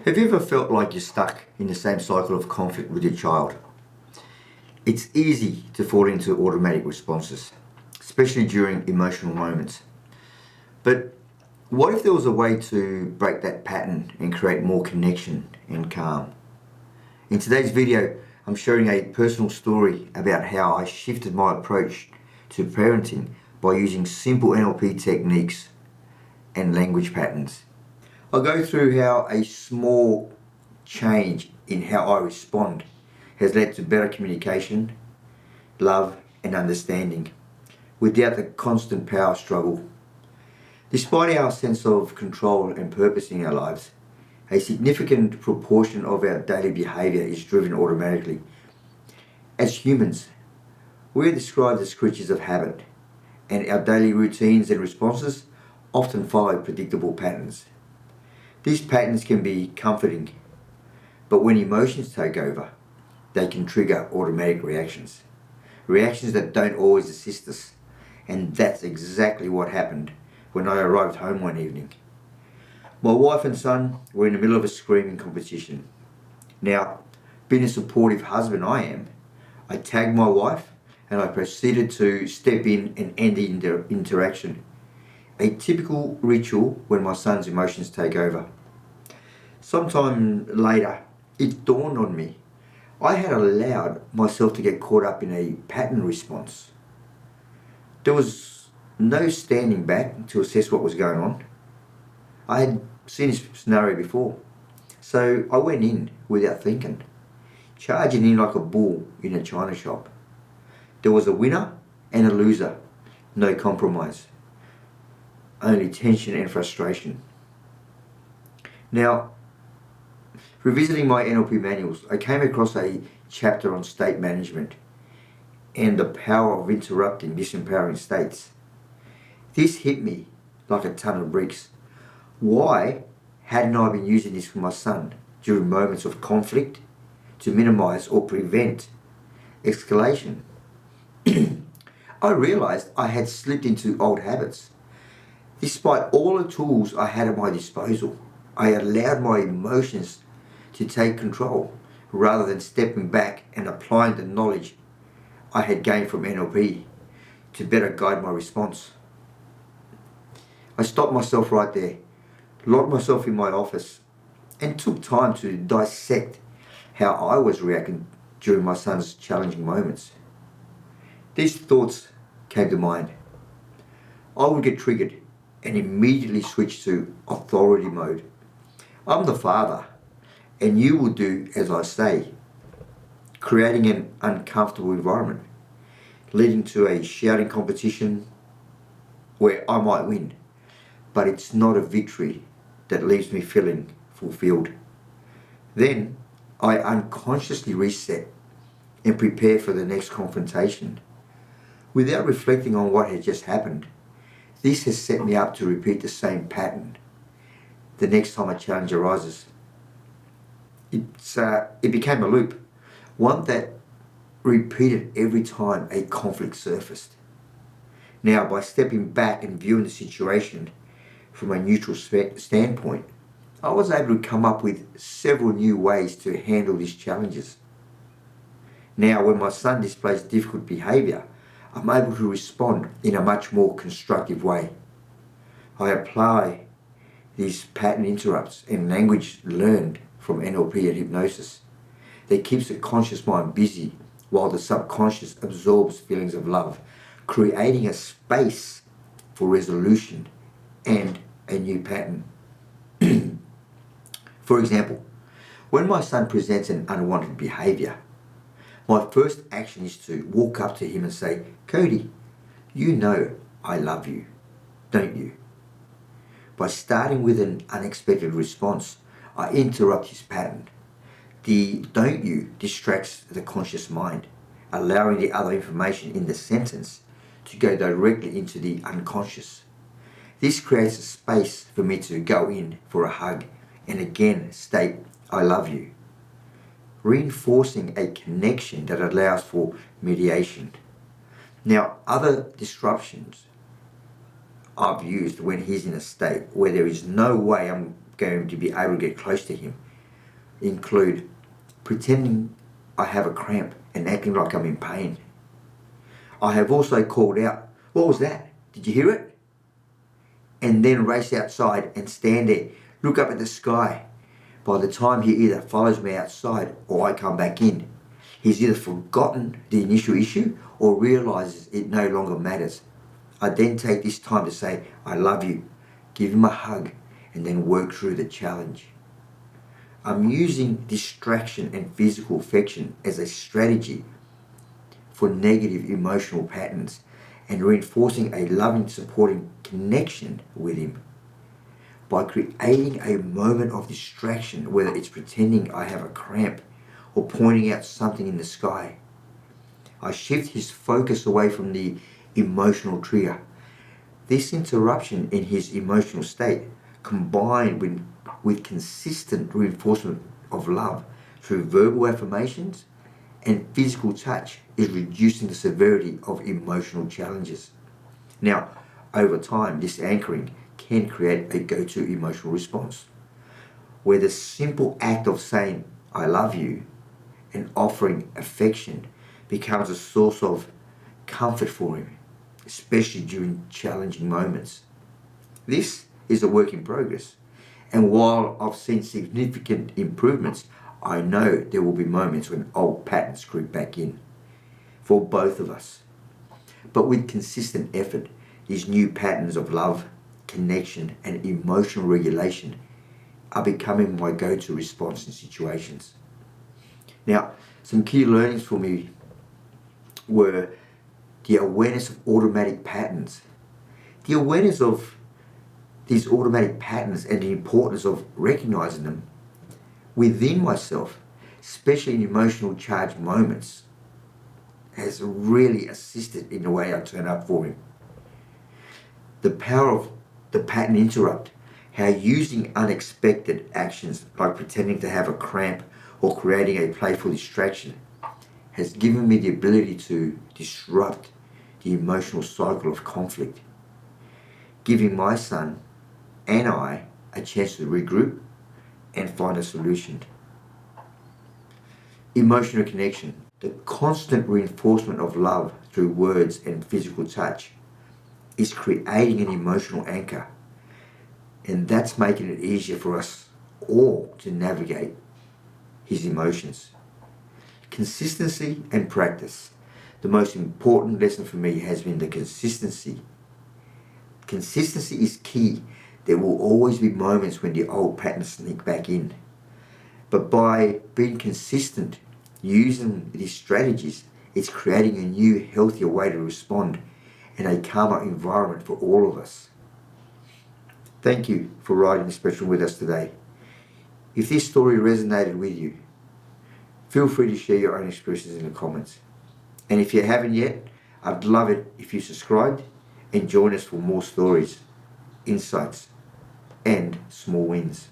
Have you ever felt like you're stuck in the same cycle of conflict with your child? It's easy to fall into automatic responses, especially during emotional moments. But what if there was a way to break that pattern and create more connection and calm? In today's video, I'm sharing a personal story about how I shifted my approach to parenting by using simple NLP techniques and language patterns. I'll go through how a small change in how I respond has led to better communication, love and understanding without the constant power struggle. Despite our sense of control and purpose in our lives, a significant proportion of our daily behaviour is driven automatically. As humans, we are described as creatures of habit, and our daily routines and responses often follow predictable patterns. These patterns can be comforting, but when emotions take over, they can trigger automatic reactions. Reactions that don't always assist us. And that's exactly what happened when I arrived home one evening. My wife and son were in the middle of a screaming competition. Now, being a supportive husband I am, I tagged my wife and I proceeded to step in and end the interaction. A typical ritual when my son's emotions take over. Sometime later, it dawned on me. I had allowed myself to get caught up in a pattern response. There was no standing back to assess what was going on. I had seen this scenario before. So I went in without thinking, charging in like a bull in a china shop. There was a winner and a loser, no compromise. Only tension and frustration. Now, revisiting my NLP manuals, I came across a chapter on state management and the power of interrupting disempowering states. This hit me like a ton of bricks. Why hadn't I been using this for my son during moments of conflict to minimize or prevent escalation? I realized I had slipped into old habits. Despite all the tools I had at my disposal, I allowed my emotions to take control rather than stepping back and applying the knowledge I had gained from NLP to better guide my response. I stopped myself right there, locked myself in my office, and took time to dissect how I was reacting during my son's challenging moments. These thoughts came to mind. I would get triggered and immediately switch to authority mode. I'm the father, and you will do as I say, creating an uncomfortable environment, leading to a shouting competition where I might win, but it's not a victory that leaves me feeling fulfilled. Then I unconsciously reset and prepare for the next confrontation. Without reflecting on what had just happened, this has set me up to repeat the same pattern the next time a challenge arises. It became a loop, one that repeated every time a conflict surfaced. Now, by stepping back and viewing the situation from a neutral standpoint, I was able to come up with several new ways to handle these challenges. Now, when my son displays difficult behaviour, I'm able to respond in a much more constructive way. I apply these pattern interrupts and language learned from NLP and hypnosis that keeps the conscious mind busy while the subconscious absorbs feelings of love, creating a space for resolution and a new pattern. For example, when my son presents an unwanted behaviour, my first action is to walk up to him and say, "Cody, you know I love you, don't you?" By starting with an unexpected response, I interrupt his pattern. The "don't you" distracts the conscious mind, allowing the other information in the sentence to go directly into the unconscious. This creates a space for me to go in for a hug and again state, "I love you," reinforcing a connection that allows for mediation. Now, other disruptions I've used when he's in a state where there is no way I'm going to be able to get close to him include pretending I have a cramp and acting like I'm in pain. I have also called out, "What was that? Did you hear it?" And then race outside and stand there, look up at the sky. By the time he either follows me outside or I come back in, he's either forgotten the initial issue or realizes it no longer matters. I then take this time to say, "I love you," give him a hug, and then work through the challenge. I'm using distraction and physical affection as a strategy for negative emotional patterns and reinforcing a loving, supporting connection with him. By creating a moment of distraction, whether it's pretending I have a cramp or pointing out something in the sky, I shift his focus away from the emotional trigger. This interruption in his emotional state, combined with consistent reinforcement of love through verbal affirmations and physical touch, is reducing the severity of emotional challenges. Now, over time, this anchoring can create a go-to emotional response, where the simple act of saying, "I love you," and offering affection becomes a source of comfort for him, especially during challenging moments. This is a work in progress, and while I've seen significant improvements, I know there will be moments when old patterns creep back in for both of us. But with consistent effort, these new patterns of love, connection, and emotional regulation are becoming my go-to response in situations. Now, some key learnings for me were the awareness of automatic patterns. The awareness of these automatic patterns and the importance of recognizing them within myself, especially in emotional charged moments, has really assisted in the way I turn up for him. The power of the pattern interrupt, how using unexpected actions like pretending to have a cramp or creating a playful distraction has given me the ability to disrupt the emotional cycle of conflict, giving my son and I a chance to regroup and find a solution. Emotional connection, the constant reinforcement of love through words and physical touch, is creating an emotional anchor, and that's making it easier for us all to navigate his emotions. Consistency and practice. The most important lesson for me has been the consistency. Consistency is key. There will always be moments when the old patterns sneak back in. But by being consistent, using these strategies, it's creating a new, healthier way to respond and a calmer environment for all of us. Thank you for riding the spectrum with us today. If this story resonated with you, feel free to share your own experiences in the comments. And if you haven't yet, I'd love it if you subscribed and join us for more stories, insights, and small wins.